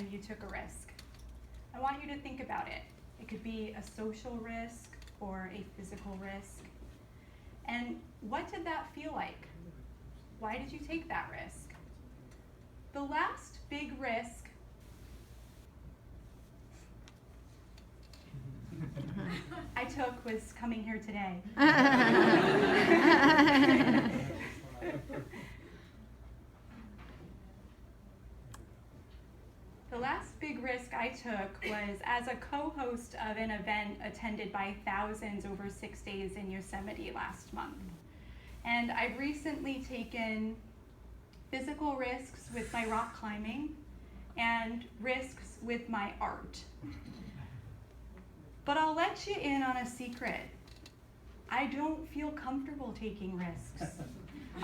time you took a risk? I want you to think about it. It could be a social risk or a physical risk. And what did that feel like? Why did you take that risk? The last big risk I took was coming here today. The last big risk I took was as a co-host of an event attended by thousands over 6 days in Yosemite last month. And I've recently taken physical risks with my rock climbing and risks with my art. But I'll let you in on a secret. I don't feel comfortable taking risks.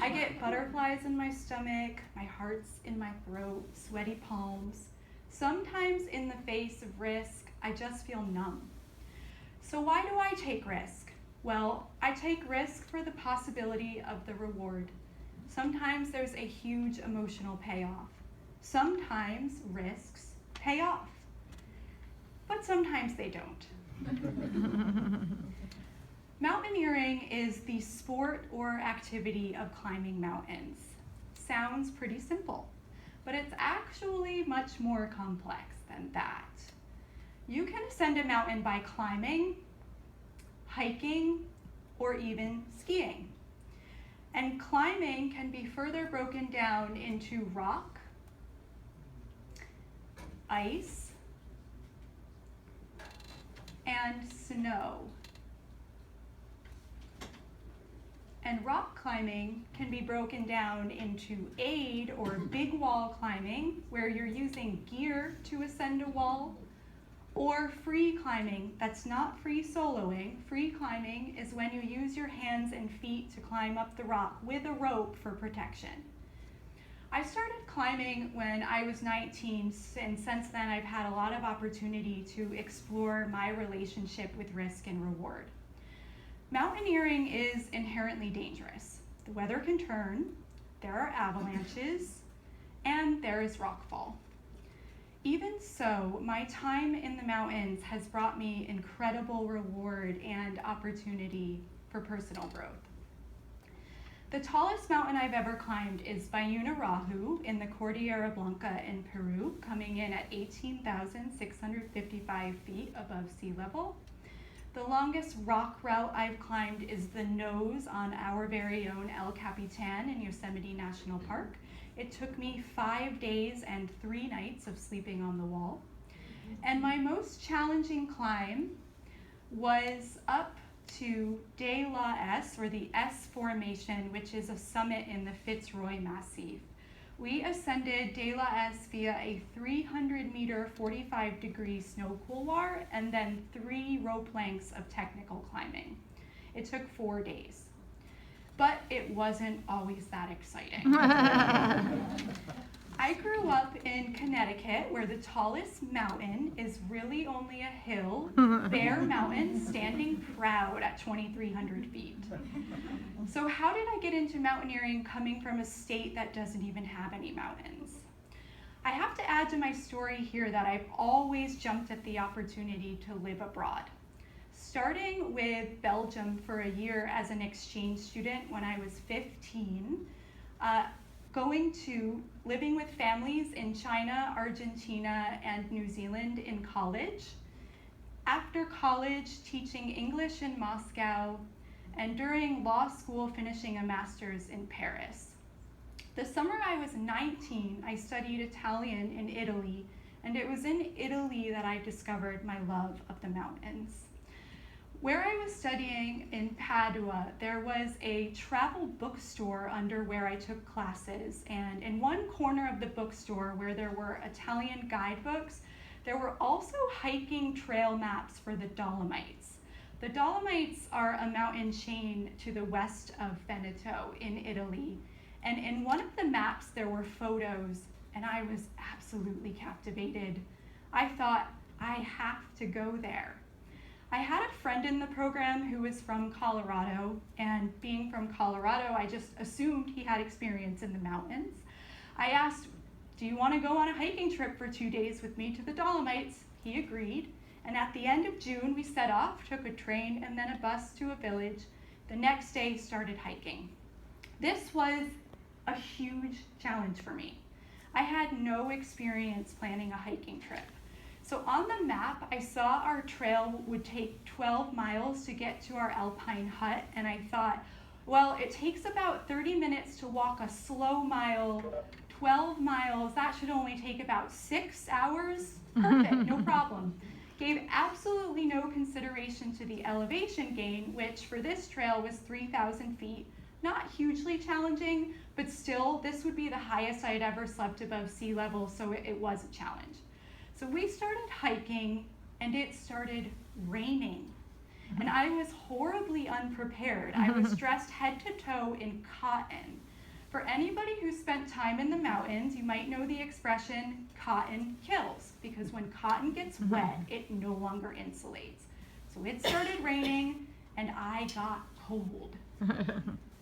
I get butterflies in my stomach, my heart's in my throat, sweaty palms. Sometimes in the face of risk, I just feel numb. So why do I take risk? Well, I take risk for the possibility of the reward. Sometimes there's a huge emotional payoff. Sometimes risks pay off, but sometimes they don't. Mountaineering is the sport or activity of climbing mountains. Sounds pretty simple, but it's actually much more complex than that. You can ascend a mountain by climbing, hiking, or even skiing. And climbing can be further broken down into rock, ice, and snow. And rock climbing can be broken down into aid or big wall climbing, where you're using gear to ascend a wall, or free climbing. That's not free soloing. Free climbing is when you use your hands and feet to climb up the rock with a rope for protection. I started climbing when I was 19, and since then I've had a lot of opportunity to explore my relationship with risk and reward. Mountaineering is inherently dangerous. The weather can turn, there are avalanches, and there is rockfall. Even so, my time in the mountains has brought me incredible reward and opportunity for personal growth. The tallest mountain I've ever climbed is Bayuna Rahu in the Cordillera Blanca in Peru, coming in at 18,655 feet above sea level. The longest rock route I've climbed is the nose on our very own El Capitan in Yosemite National Park. It took me 5 days and 3 nights of sleeping on the wall. And my most challenging climb was up to De La S, or the S Formation, which is a summit in the Fitzroy Massif. We ascended De La S via a 300-meter, 45-degree snow couloir, and then 3 rope lengths of technical climbing. It took 4 days. But it wasn't always that exciting. I grew up in Connecticut, where the tallest mountain is really only a hill, Bear Mountain, standing proud at 2,300 feet. So how did I get into mountaineering coming from a state that doesn't even have any mountains? I have to add to my story here that I've always jumped at the opportunity to live abroad. Starting with Belgium for a year as an exchange student when I was 15, going to living with families in China, Argentina, and New Zealand in college. After college, teaching English in Moscow, and during law school, finishing a master's in Paris. The summer I was 19, I studied Italian in Italy, and it was in Italy that I discovered my love of the mountains. Where I was studying in Padua, there was a travel bookstore under where I took classes, and in one corner of the bookstore where there were Italian guidebooks, there were also hiking trail maps for the Dolomites. The Dolomites are a mountain chain to the west of Veneto in Italy, and in one of the maps there were photos, and I was absolutely captivated. I thought, I have to go there. I had a friend in the program who was from Colorado, and being from Colorado, I just assumed he had experience in the mountains. I asked, "Do you want to go on a hiking trip for 2 days with me to the Dolomites?" He agreed, and at the end of June, we set off, took a train and then a bus to a village. The next day, started hiking. This was a huge challenge for me. I had no experience planning a hiking trip. So on the map, I saw our trail would take 12 miles to get to our alpine hut, and I thought, well, it takes about 30 minutes to walk a slow mile, 12 miles, that should only take about 6 hours. Perfect, no problem. Gave absolutely no consideration to the elevation gain, which for this trail was 3,000 feet. Not hugely challenging, but still, this would be the highest I'd ever slept above sea level, so it was a challenge. So we started hiking, and it started raining. And I was horribly unprepared. I was dressed head to toe in cotton. For anybody who spent time in the mountains, you might know the expression, cotton kills, because when cotton gets wet, it no longer insulates. So it started raining, and I got cold.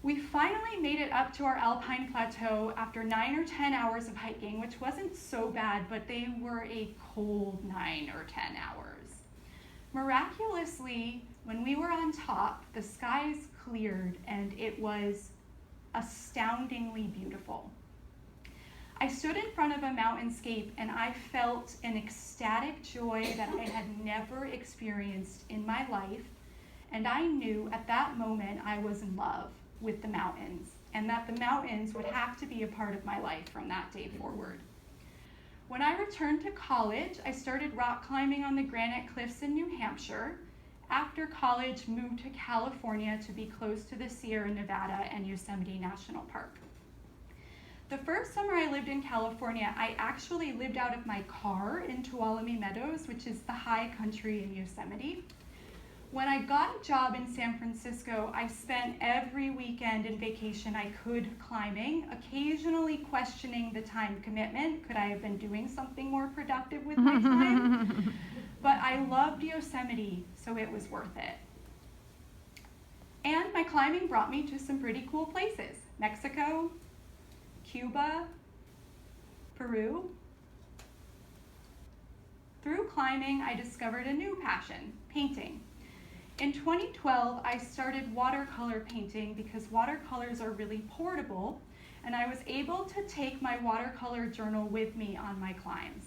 We finally made it up to our alpine plateau after 9 or 10 hours of hiking, which wasn't so bad, but they were a cold 9 or 10 hours. Miraculously, when we were on top, the skies cleared and it was astoundingly beautiful. I stood in front of a mountainscape and I felt an ecstatic joy that I had never experienced in my life, and I knew at that moment I was in love with the mountains, and that the mountains would have to be a part of my life from that day forward. When I returned to college, I started rock climbing on the granite cliffs in New Hampshire. After college, moved to California to be close to the Sierra Nevada and Yosemite National Park. The first summer I lived in California, I actually lived out of my car in Tuolumne Meadows, which is the high country in Yosemite. When I got a job in San Francisco, I spent every weekend and vacation I could climbing, occasionally questioning the time commitment. Could I have been doing something more productive with my time? But I loved Yosemite, so it was worth it. And my climbing brought me to some pretty cool places: Mexico, Cuba, Peru. Through climbing, I discovered a new passion: painting. In 2012, I started watercolor painting because watercolors are really portable, and I was able to take my watercolor journal with me on my climbs.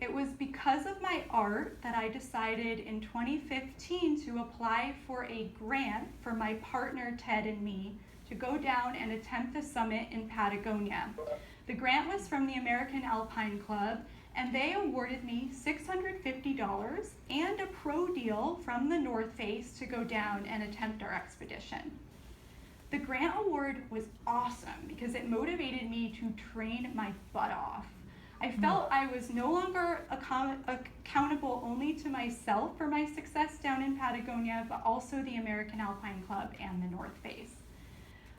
It was because of my art that I decided in 2015 to apply for a grant for my partner Ted and me to go down and attempt the summit in Patagonia. The grant was from the American Alpine Club, and they awarded me $650 and a pro deal from the North Face to go down and attempt our expedition. The grant award was awesome because it motivated me to train my butt off. I felt I was no longer accountable only to myself for my success down in Patagonia, but also the American Alpine Club and the North Face.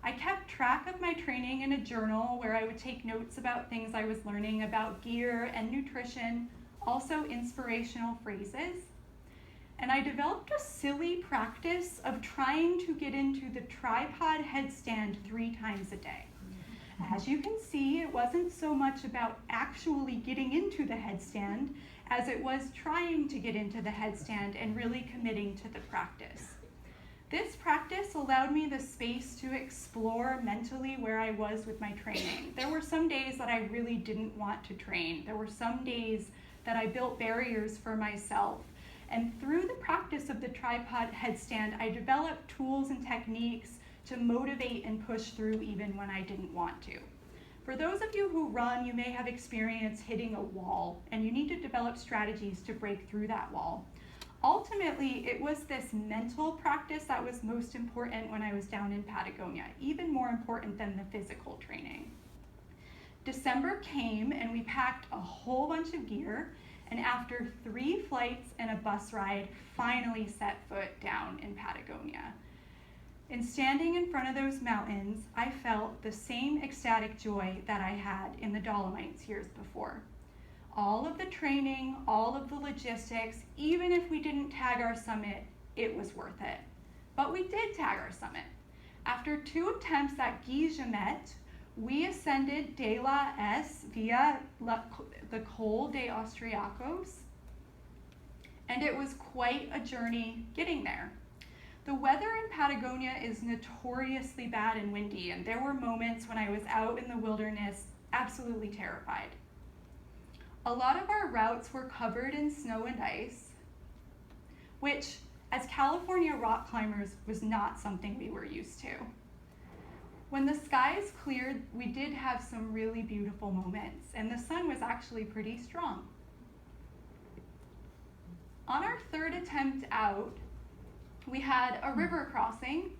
I kept track of my training in a journal where I would take notes about things I was learning about gear and nutrition, also inspirational phrases. And I developed a silly practice of trying to get into the tripod headstand 3 times a day. As you can see, it wasn't so much about actually getting into the headstand as it was trying to get into the headstand and really committing to the practice. This practice allowed me the space to explore mentally where I was with my training. There were some days that I really didn't want to train. There were some days that I built barriers for myself. And through the practice of the tripod headstand, I developed tools and techniques to motivate and push through even when I didn't want to. For those of you who run, you may have experienced hitting a wall, and you need to develop strategies to break through that wall. Ultimately, it was this mental practice that was most important when I was down in Patagonia, even more important than the physical training. December came and we packed a whole bunch of gear, and after 3 flights and a bus ride, finally set foot down in Patagonia. In standing in front of those mountains, I felt the same ecstatic joy that I had in the Dolomites years before. All of the training, all of the logistics, even if we didn't tag our summit, it was worth it. But we did tag our summit. After 2 attempts at Guy Jemet, We ascended De La S via the Col de Austriacos, and it was quite a journey getting there. The weather in Patagonia is notoriously bad and windy, and there were moments when I was out in the wilderness absolutely terrified. A lot of our routes were covered in snow and ice, which, as California rock climbers, was not something we were used to. When the skies cleared, we did have some really beautiful moments, and the sun was actually pretty strong. On our third attempt out, we had a river crossing,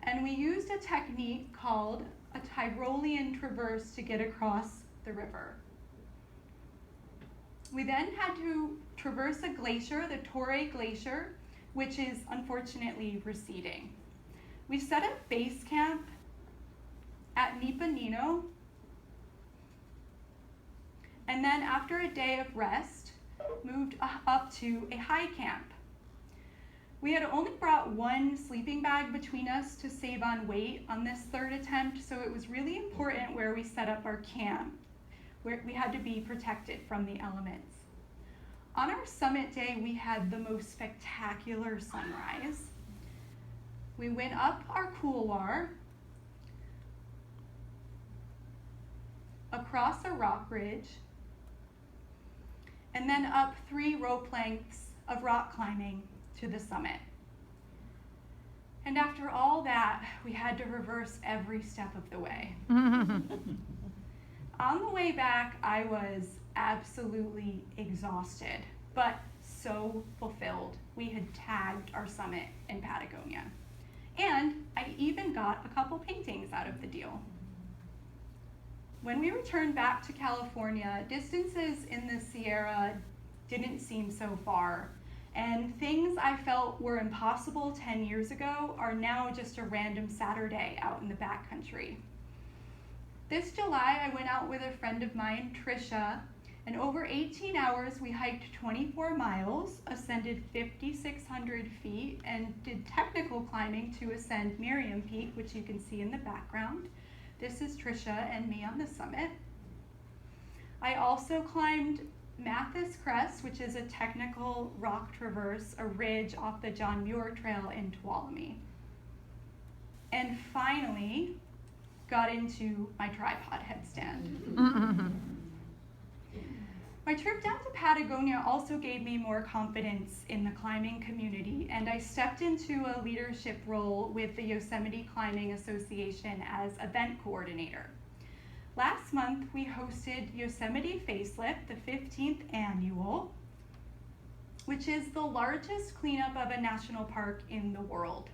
and we used a technique called a Tyrolean traverse to get across the river. We then had to traverse a glacier, the Torre Glacier, which is unfortunately receding. We set up base camp at Nipanino, and then after a day of rest, moved up to a high camp. We had only brought one sleeping bag between us to save on weight on this third attempt, so it was really important where we set up our camp, where we had to be protected from the elements. On our summit day, we had the most spectacular sunrise. We went up our couloir, across a rock ridge, and then up 3 rope lengths of rock climbing to the summit. And after all that, we had to reverse every step of the way. On the way back, I was absolutely exhausted, but so fulfilled. We had tagged our summit in Patagonia. And I even got a couple paintings out of the deal. When we returned back to California, distances in the Sierra didn't seem so far, and things I felt were impossible 10 years ago are now just a random Saturday out in the backcountry. This July, I went out with a friend of mine, Trisha, and over 18 hours we hiked 24 miles, ascended 5,600 feet, and did technical climbing to ascend Miriam Peak, which you can see in the background. This is Trisha and me on the summit. I also climbed Mathis Crest, which is a technical rock traverse, a ridge off the John Muir Trail in Tuolumne. And finally, got into my tripod headstand. My trip down to Patagonia also gave me more confidence in the climbing community, and I stepped into a leadership role with the Yosemite Climbing Association as event coordinator. Last month, we hosted Yosemite Facelift, the 15th annual, which is the largest cleanup of a national park in the world.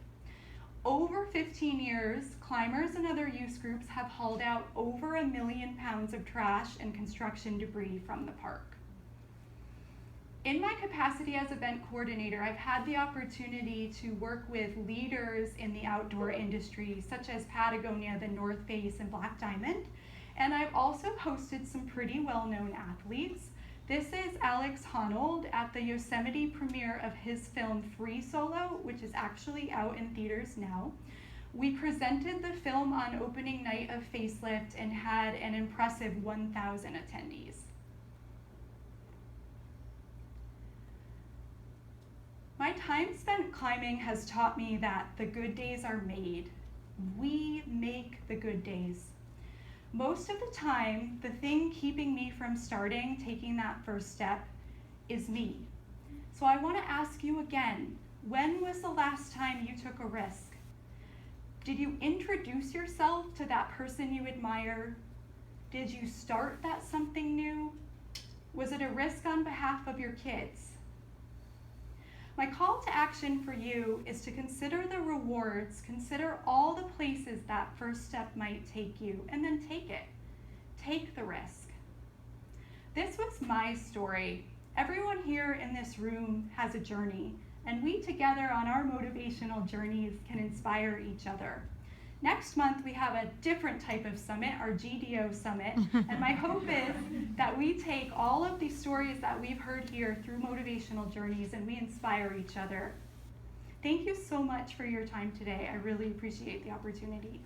Over 15 years, climbers and other use groups have hauled out over 1 million pounds of trash and construction debris from the park. In my capacity as event coordinator, I've had the opportunity to work with leaders in the outdoor industry, such as Patagonia, the North Face, and Black Diamond, and I've also hosted some pretty well-known athletes. This is Alex Honnold at the Yosemite premiere of his film Free Solo, which is actually out in theaters now. We presented the film on opening night of Facelift and had an impressive 1,000 attendees. My time spent climbing has taught me that the good days are made. We make the good days. Most of the time, the thing keeping me from taking that first step, is me. So I want to ask you again, when was the last time you took a risk? Did you introduce yourself to that person you admire? Did you start that something new? Was it a risk on behalf of your kids? My call to action for you is to consider the rewards, consider all the places that first step might take you, and then take it. Take the risk. This was my story. Everyone here in this room has a journey, and we together on our motivational journeys can inspire each other. Next month, we have a different type of summit, our GDO summit, and my hope is that we take all of these stories that we've heard here through motivational journeys and we inspire each other. Thank you so much for your time today. I really appreciate the opportunity.